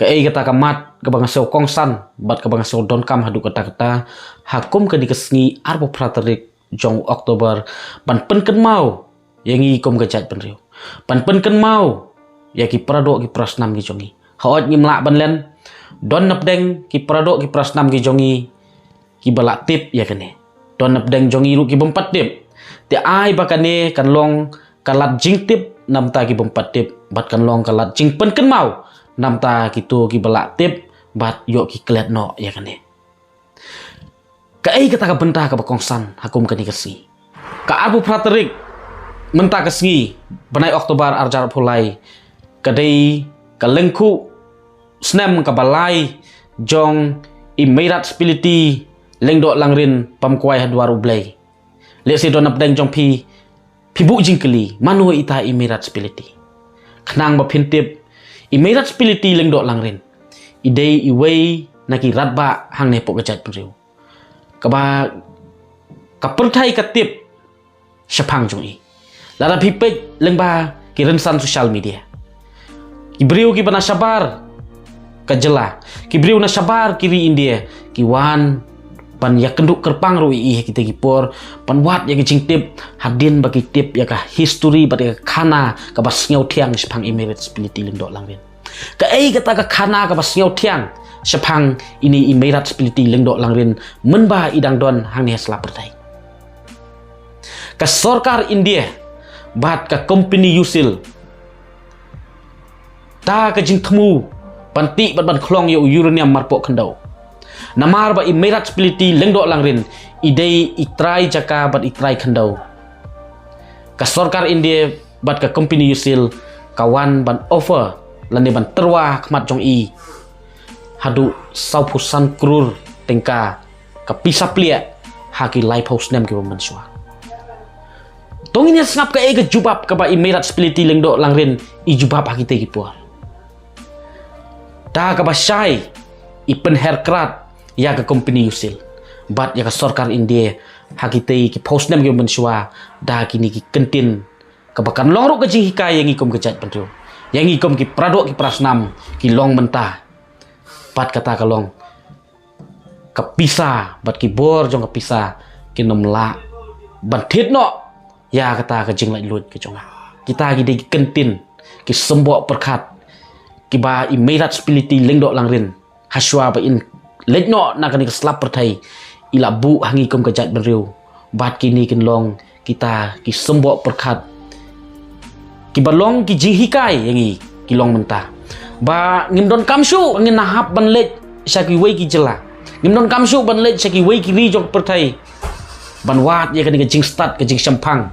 kata kamat ke bangasau kongsan bat ke bangasau donkam hadu kata hakum ke dikesngi arbo praterik jong Oktober ban penken mau yang ikom gajat penriu ban penken mau ya ki prado ki prasnam ki jongi haot ngimla ban len don napdeng ki prado ki prasnam ki jongi ki balak tip ya kene don napdeng jongi ru ki bompat tip te ai bakane kan long kalat jing tip namta ki bompat tip bat kan long kalat jing penken mau namta gitu ki balak tip bat yok ki klet no ya kane kai kata ka bentah ka bakongsan hakum kani kasi ka abu praterik menta kasngi banai Oktober arjar pulai kadai ka lengku snem ka balai jong imirat spiliti lengdok langrin pamkuai hadwaru blai lesi don apdeng jong pi bu jingkeli manu ita imirat spiliti kenang bapintip imirat spiliti lengdok langrin idei iwei naki ratba hang ne pok gajat penriu kaba kapertai katip syapang jong i lara pipek lengba ki rensan sosial media kibriu ki bana sabar kajela kibriu na sabar kiri India ki wan pan ya kenduk kerpang ru i kita gipor pan wat ya gicing tip hadin bagi tip ya ka history bagi khana ka bas ngau thiang syapang imirat spiliti lengdok langrin ka ai kata ka khana ka bas ngau thiang syapang ini imirat spiliti lengdok langrin menba idang don hang ne sela pertai ka sarkar India bat ka company yusil ta ka jing thmu panti bat ban khlong yo uranium marpok khandau namar ba imirat spiliti lengdok langrin idei itrai jaka bat itrai khandau ka sarkar India bat ka company yusil kawan ban offer lani ban terwa khmat jong i hadu saupusan krur tengka ka pisa plia haki live house nem ke mansua tong ini sngap ka ega jubab ka ba imirat spiliti lengdok langrin i jubab haki te gipuar da ka ba syai i penherkrat ya ka company yusil bat ya ka sarkar India haki te ki post nem ke mansua da kini ki kentin ka bakan longruk ka jing hikai yang ikom kejat pentu yang ikom ki pradok ki prasnam ki long mentah bat kata kalong kapisa bat ki bor jong kapisa ki nomla ban thit no ya kata ka jing lai lut ki jonga kita gi de kentin ki sembok perkat ki ba imirat spiliti lengdok langrin haswa ba in letno na kani slap pertai ila bu hangi kom kajat benriu bat kini kin long kita ki sembok perkat ki balong ki jing hikai yangi ki long mentah ba ngimdon kamsu ngin nahap ban let syaki wei ki jela ngimdon kamsu ban let syaki wei ki ri jok pertai ban wat ya kani jing start ke jing sampang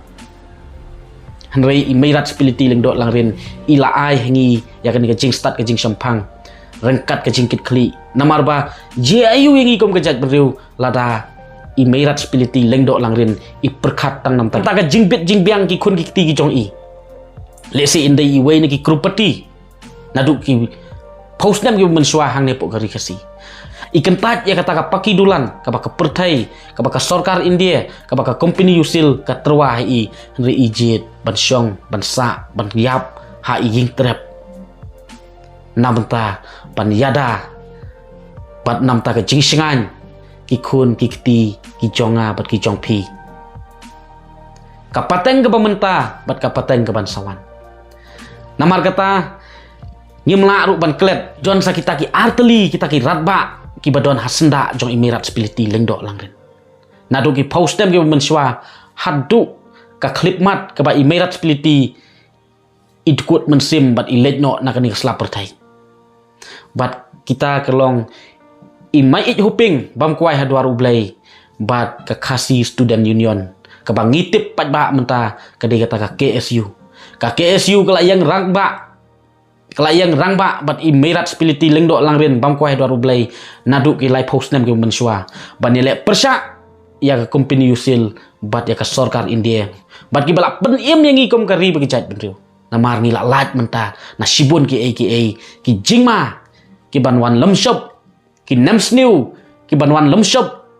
hanrei imirat spiliti lengdok langrin ila ai hangi ya kani jing start ke jing sampang rengkat ke jing kit kli namar ba jiayu yang ikom kejat beriu lada imirat spiliti lengdok langrin i perkat tang nam ta ka jing bit jing biang ki kun ki ti ki jong i lesi indai i wei ni ki krupati naduk ki post nem ki mensua hang ne pok gari kasi ikan tat ya kata ka paki dulan ka baka pertai ka baka sarkar India ka baka company yusil ka terwah i henry ijit ban syong ban sa ban yap ha i ying trap namta ban yada bat namta ka jing singan ki kun ki kti ki jonga bat ki jong pi ka pateng ka pamenta bat ka pateng ka ban sawan namar kata ngimla ru ban klet jon sakita ki arteli kita ki ratba ki badon hasenda jong imirat spiliti lengdok langren nadu ki postem ki menswa hadu ka klip mat ka ba imirat spiliti idkut mensim bat iletno nakani slap pertai bat kita kelong imai it huping bam kuai hadwaru blai bat ka kasi student union ka bangitip pat ba menta ka de kata ka KSU kelayang rangba bat imirat spiliti lengdok langren bam kuai dua rublai naduk ki live host nem ki mensua banile persyak ya ka company yusil bat ya ka sarkar India bat ki balak pen im yang ikom kari bagi jat benriu namar ni la lat menta na sibun ki aka ki jingma ki banwan lemshop ki namsniu ki banwan lemshop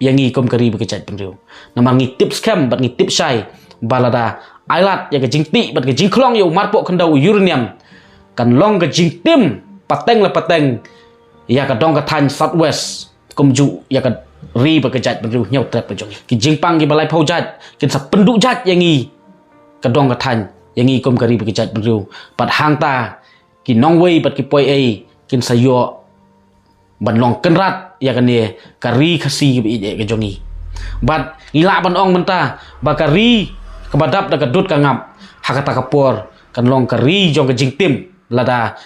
yang ikom kari bagi jat benriu namar ngi tips scam bat ngi tips sai balada ailat ya ka jingti bat ka jingklong yo marpok kendau uranium kan long ke jing tim pateng la pateng ya ka dong ka than southwest kum ju ya ka ri ba ka jat ben riu nyau trap jong ki jingpang ki balai phau jat kin sa penduk jat yang i ka dong ka than yang i kum ka ri ba ka jat ben riu pat hang ta ki nong wei pat ki poi ai kin sa yo ban long kenrat ya ka ne ka ri khasi ki je ka jong i bat ngila ban ong menta ba ka ri ka badap da ka dut ka ngap hakata ka por kan long ka ri jong ka jingtim lada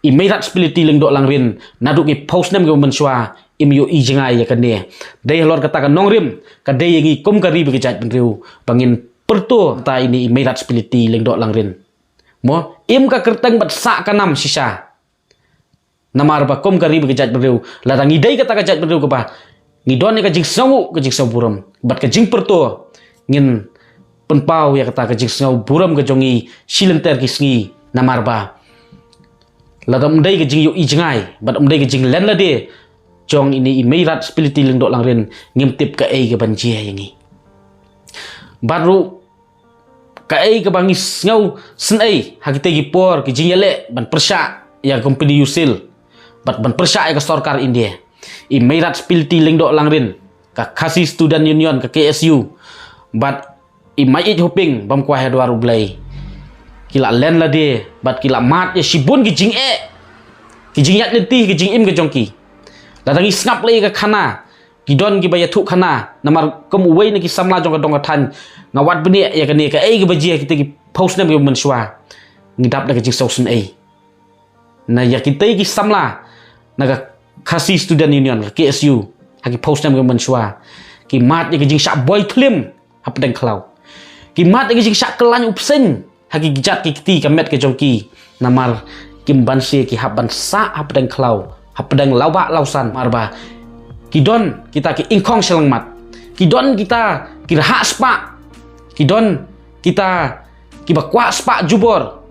i meirat spiliti leng dok lang rin naduk i post nem ke menswa im yo i jengai ya kane dei lor kata kan nongrim ka dei ngi kum kari be jat benriu bangin perto ta ini i meirat spiliti leng dok lang rin mo im ka kerteng bat sa kanam sisa namar ba kum kari be jat benriu la ngi dei kata ka jat benriu ka ba ngi don ni ka jing sangu ka jing saburam bat ka jing perto ngin penpau ya kata ka jing sangu buram ka jongi silenter kisngi namar ba la dam dei ke jing yo i jengai bat dei ke jing len la de jong ini i meirat spiliti leng dok lang ren ngim tip ka ai ke banjia yangi baru ka ai ke bangis ngau sen ai hakite gi por ke jing yale ban persya ya company usil bat ban persya ya ke sarkar India i meirat spiliti leng dok lang ren ka khasi student union ka KSU bat i mai hoping bam kwa hedwaru blai kila len la de bat kila mat ya sibun ki jing ki jing yat lenti ki jing im ke jongki la tangi snap le ka khana ki don ki baya thu khana namar kum uwei ne ki samla jong ka dong ka than ngawat bene ya ka ne ka ai ki bajia ki te ki post nem ki menswa ngidap da ka jing sausun ai na ya ki te ki samla na ka khasi student union ka KSU ha ki post nem ki menswa ki mat ya ki jing syak boy thlim hap deng khlau ki mat ya ki jing syak kelan upsen hagi gijat ki kiti kamet ke jongki namar kim bansi ki haban sa hapdeng klau hapdeng lawa lausan marba kidon kita ki ingkong selang mat kidon kita ki raha spa kidon kita ki bakwa spa jubor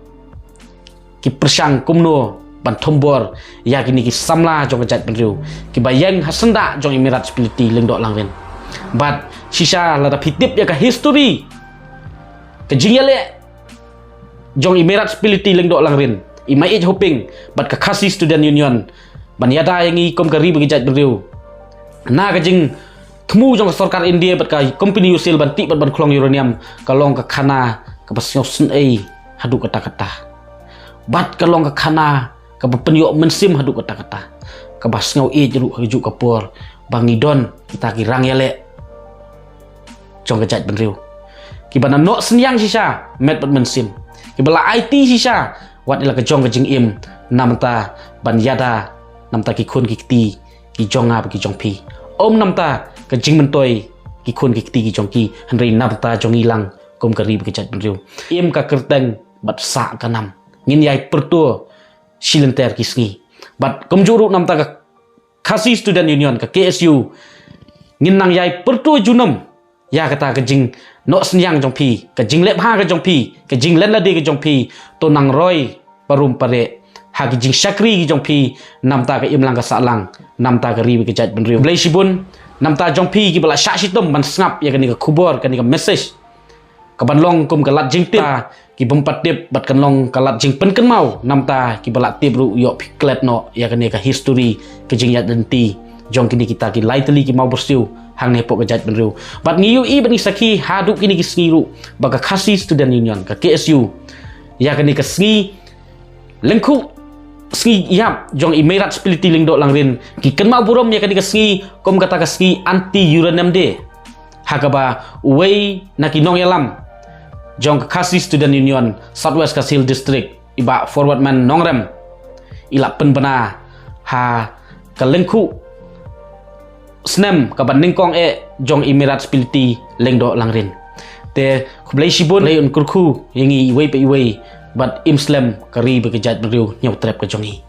ki persang kumno ban thombor ya kini ki samla jong jat benriu ki bayang hasenda jong emirat spiliti leng dok langren bat sisa lada pitip ya ka history ke jingyale jong imerat spiliti leng dok lang rin i mai hoping bat ka khasi student union ban yada yang i kom kari bagi jat beriu na ka jing thmu jong sarkar India bat ka company usil ban ti bat ban klong uranium kalong ka khana ka pasnyo sun ai hadu kata-kata bat kalong ka khana ka penyo mensim hadu kata-kata ka basnyo jeru haju ka por bangi don kita ki rang yale jong ka jat beriu ki bana no senyang sisa met bat mensim kibala IT sisa wat ila ke jong ke jing im namta ban yada namta ki khun ki ti ki jonga ki jong pi om namta ke jing mentoi ki khun ki ti ki jong ki hanrei namta jong ilang kom kari ke jat benriu im ka kerteng bat sa kanam ngin yai pertu silenter ki sngi bat komjuru namta ka khasi student union ka KSU ngin nang yai pertu junam ya kata ke jing no senyang jong pi ke jing lep ha ke jong pi ke jing len la de ke jong pi to nang roy parum pare ha ke jing syakri ke jong pi namta ke imlang ka salang namta ke ri ke jat benriu blai sibun namta jong pi ki bala syak situm ban snap ya ke ni ke kubor ke ni ke message ka ban long kum ke lat jing ta ki bompat tip bat kan long ka lat jing pen kan mau namta ki bala tip ru yo klet no ya ke ni ke history ke jing yat denti jong kini kita ki lightly ki mau bersiu hang ne pok jat benriu bat ngiu i bani saki haduk kini ki sngiru baga khasi student union ka KSU ya kini ke sngi lengku sngi yap jong i meirat spiliti leng dok langrin ki kenma burom ya kini ke sngi kom kata ke sngi anti uranium de hakaba wei naki nong yalam jong ka khasi student union southwest kasil district iba forward man nongrem ila penbena ha ka lengku snem ka ban ningkong jong emirat spiliti leng dok langrin te khublai sibun lei un kurku yangi wei pe wei bat imslam kari be ke jat beriu nyau trap ke jongi